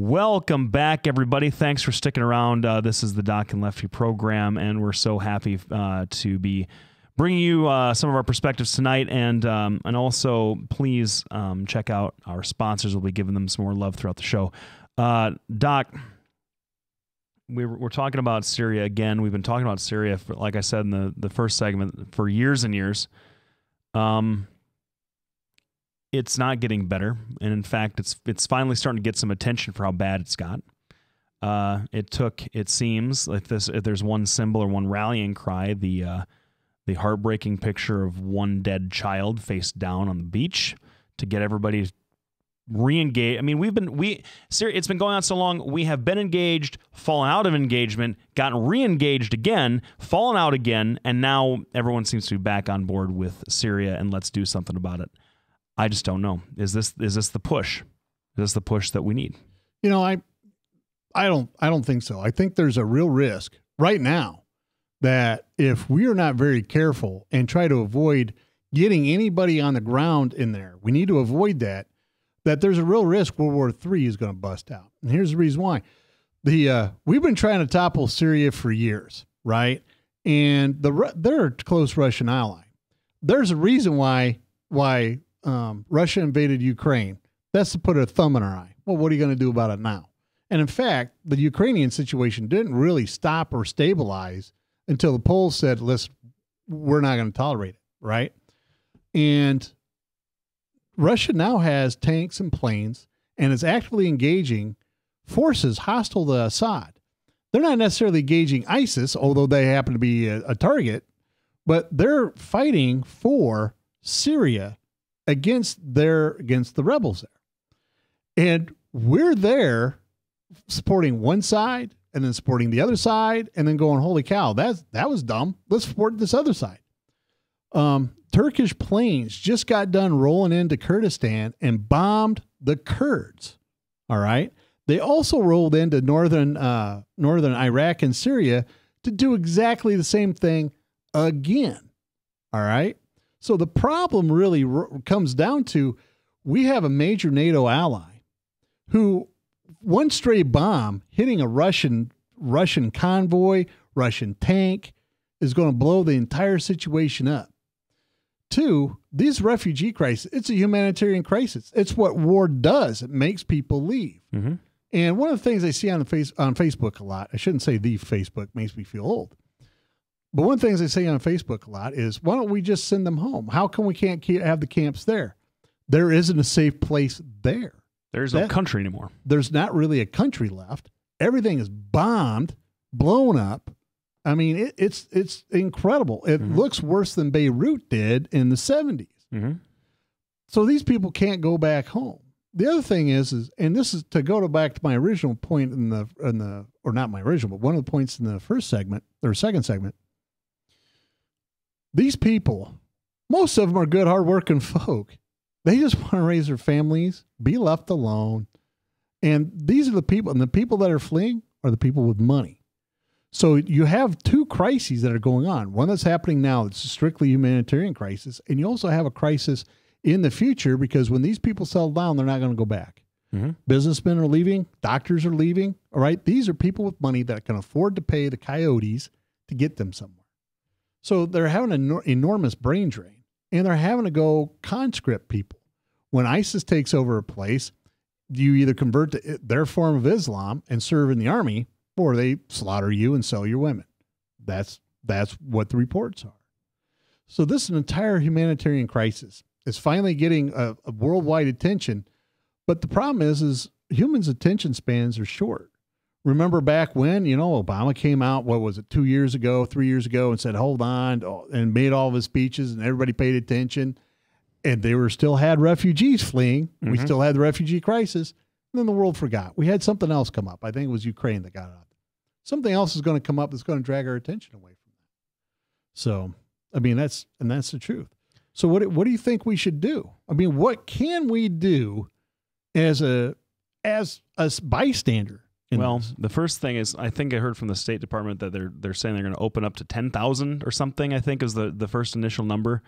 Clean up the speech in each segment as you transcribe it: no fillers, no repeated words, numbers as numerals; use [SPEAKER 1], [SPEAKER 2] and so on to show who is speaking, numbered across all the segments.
[SPEAKER 1] Welcome back, everybody. Thanks for sticking around. This is the N Lefty program, and we're so happy to be bringing you some of our perspectives tonight. And also, please check out our sponsors. We'll be giving them some more love throughout the show. Doc, we're talking about Syria again. We've been talking about Syria, for, like I said in the first segment, for years and years. It's not getting better, and in fact, it's finally starting to get some attention for how bad it's got. It seems like this. If there's one symbol or one rallying cry, the heartbreaking picture of one dead child face down on the beach to get everybody re-engaged. I mean, it's been going on so long. We have been engaged, fallen out of engagement, gotten re-engaged again, fallen out again, and now everyone seems to be back on board with Syria, and let's do something about it. I just don't know. Is this the push? Is this the push that we need?
[SPEAKER 2] You know, I don't think so. I think there's a real risk right now that if we are not very careful and try to avoid getting anybody on the ground in there, we need to avoid that there's a real risk World War III is going to bust out. And here's the reason why. We've been trying to topple Syria for years, right? And they're a close Russian ally. There's a reason why Russia invaded Ukraine. That's to put a thumb in our eye. Well, what are you going to do about it now? And in fact, the Ukrainian situation didn't really stop or stabilize until the Poles said, listen, we're not going to tolerate it, right? And Russia now has tanks and planes and is actively engaging forces hostile to Assad. They're not necessarily engaging ISIS, although they happen to be a target, but they're fighting for Syria against the rebels there. And we're there supporting one side and then supporting the other side and then going, holy cow, that was dumb. Let's support this other side. Turkish planes just got done rolling into Kurdistan and bombed the Kurds. All right. They also rolled into northern Iraq and Syria to do exactly the same thing again. All right. So the problem really comes down to we have a major NATO ally who one stray bomb hitting a Russian convoy, Russian tank is going to blow the entire situation up. Two, these refugee crisis, it's a humanitarian crisis. It's what war does. It makes people leave. Mm-hmm. And one of the things I see on Facebook a lot, I shouldn't say the Facebook, makes me feel old. But one of the things I say on Facebook a lot is, why don't we just send them home? How come we can't have the camps there? There isn't a safe place there.
[SPEAKER 1] There's no country anymore.
[SPEAKER 2] There's not really a country left. Everything is bombed, blown up. I mean, it's incredible. It looks worse than Beirut did in the 70s. Mm-hmm. So these people can't go back home. The other thing is, and this is to go back to my original point or not my original, but one of the points in the first segment or second segment. These people, most of them are good, hardworking folk. They just want to raise their families, be left alone. And these are the people, and the people that are fleeing are the people with money. So you have two crises that are going on. One that's happening now, it's a strictly humanitarian crisis. And you also have a crisis in the future because when these people settle down, they're not going to go back. Mm-hmm. Businessmen are leaving. Doctors are leaving. All right. These are people with money that can afford to pay the coyotes to get them somewhere. So they're having an enormous brain drain, and they're having to go conscript people. When ISIS takes over a place, you either convert to their form of Islam and serve in the army, or they slaughter you and sell your women. That's what the reports are. So this is an entire humanitarian crisis. It's finally getting a worldwide attention, but the problem is humans' attention spans are short. Remember back when, Obama came out, 2 years ago, 3 years ago, and said, hold on, and made all of his speeches, and everybody paid attention, and they still had refugees fleeing. Mm-hmm. We still had the refugee crisis, and then the world forgot. We had something else come up. I think it was Ukraine that got out. Something else is going to come up that's going to drag our attention away from that. So, I mean, that's the truth. So what do you think we should do? I mean, what can we do as a bystander?
[SPEAKER 1] Well, the first thing is, I think I heard from the State Department that they're saying they're going to open up to 10,000 or something, I think is the first initial number.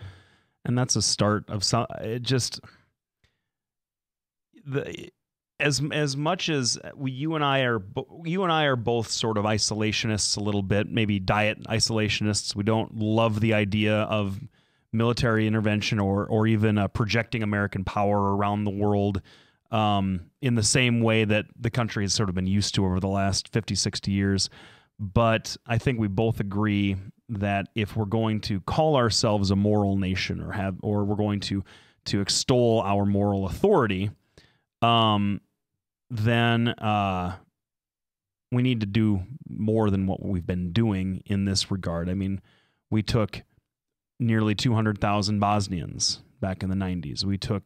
[SPEAKER 1] And that's a start of some, as much as you and I are both sort of isolationists a little bit, maybe diet isolationists. We don't love the idea of military intervention or even projecting American power around the world in the same way that the country has sort of been used to over the last 50, 60 years. But I think we both agree that if we're going to call ourselves a moral nation or we're going to extol our moral authority, then we need to do more than what we've been doing in this regard. I mean, we took nearly 200,000 Bosnians back in the 90s. We took,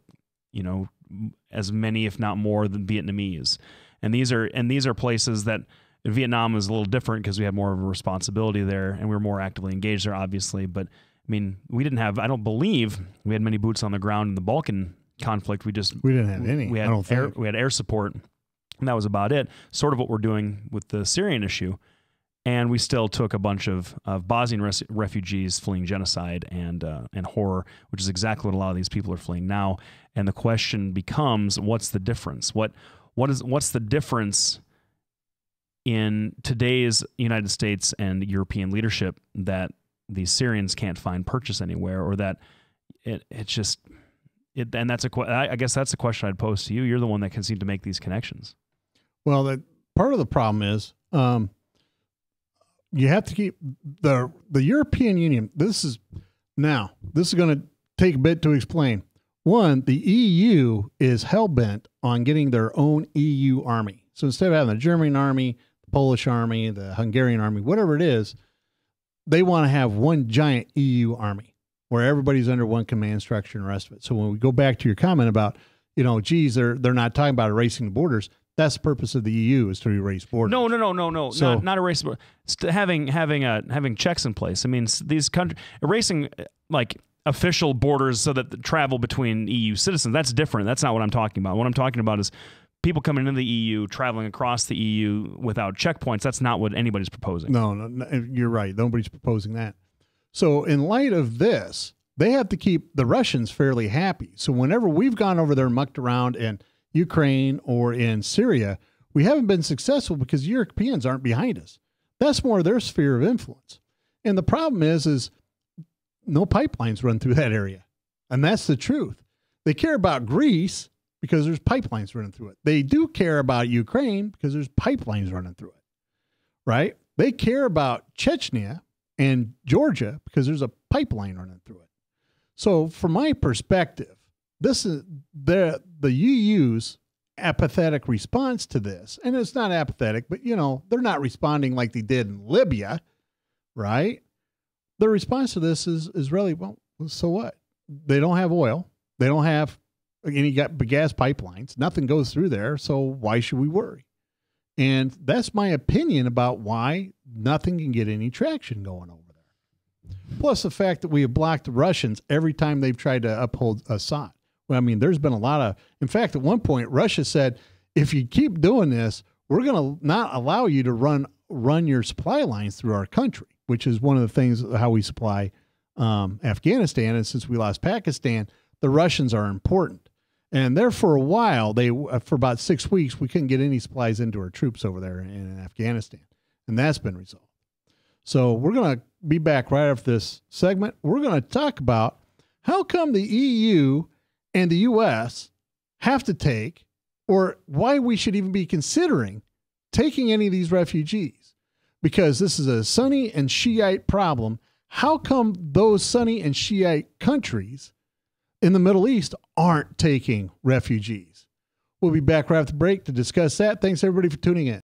[SPEAKER 1] as many, if not more, than Vietnamese. And these are places that Vietnam was a little different because we had more of a responsibility there and we were more actively engaged there, obviously. But I mean, I don't believe we had many boots on the ground in the Balkan conflict. We didn't have any. We had air support, and that was about it. Sort of what we're doing with the Syrian issue. And we still took a bunch of Bosnian refugees fleeing genocide and horror, which is exactly what a lot of these people are fleeing now. And the question becomes, what's the difference? What's the difference in today's United States and European leadership that these Syrians can't find purchase anywhere, or that and I guess that's a question I'd pose to you. You're the one that can seem to make these connections. Well,
[SPEAKER 2] part of the problem is you have to keep the European Union. This is going to take a bit to explain. One, the EU is hell-bent on getting their own EU army. So instead of having the German army, the Polish army, the Hungarian army, whatever it is, they want to have one giant EU army where everybody's under one command structure and the rest of it. So when we go back to your comment about, they're not talking about erasing the borders. That's the purpose of the EU, is to erase borders.
[SPEAKER 1] No. So, not erase borders. Having checks in place. I mean, these countries erasing like official borders so that the travel between EU citizens. That's different. That's not what I'm talking about. What I'm talking about is people coming into the EU, traveling across the EU without checkpoints. That's not what anybody's proposing.
[SPEAKER 2] No, you're right. Nobody's proposing that. So in light of this, they have to keep the Russians fairly happy. So whenever we've gone over there and mucked around in Ukraine or in Syria, we haven't been successful because Europeans aren't behind us. That's more their sphere of influence. And the problem is no pipelines run through that area. And that's the truth. They care about Greece because there's pipelines running through it. They do care about Ukraine because there's pipelines running through it, right? They care about Chechnya and Georgia because there's a pipeline running through it. So from my perspective, this is the EU's apathetic response to this. And it's not apathetic, but, they're not responding like they did in Libya, right? The response to this is really, well, so what? They don't have oil. They don't have any gas pipelines. Nothing goes through there. So why should we worry? And that's my opinion about why nothing can get any traction going over there. Plus the fact that we have blocked the Russians every time they've tried to uphold Assad. Well, I mean, there's been a lot of, in fact, at one point, Russia said, if you keep doing this, we're going to not allow you to run your supply lines through our country, which is one of the things how we supply Afghanistan. And since we lost Pakistan, the Russians are important. And there for a while, for about 6 weeks, we couldn't get any supplies into our troops over there in Afghanistan. And that's been resolved. So we're going to be back right after this segment. We're going to talk about how come the EU and the U.S. have to take, or why we should even be considering taking any of these refugees. Because this is a Sunni and Shiite problem. How come those Sunni and Shiite countries in the Middle East aren't taking refugees? We'll be back right after the break to discuss that. Thanks, everybody, for tuning in.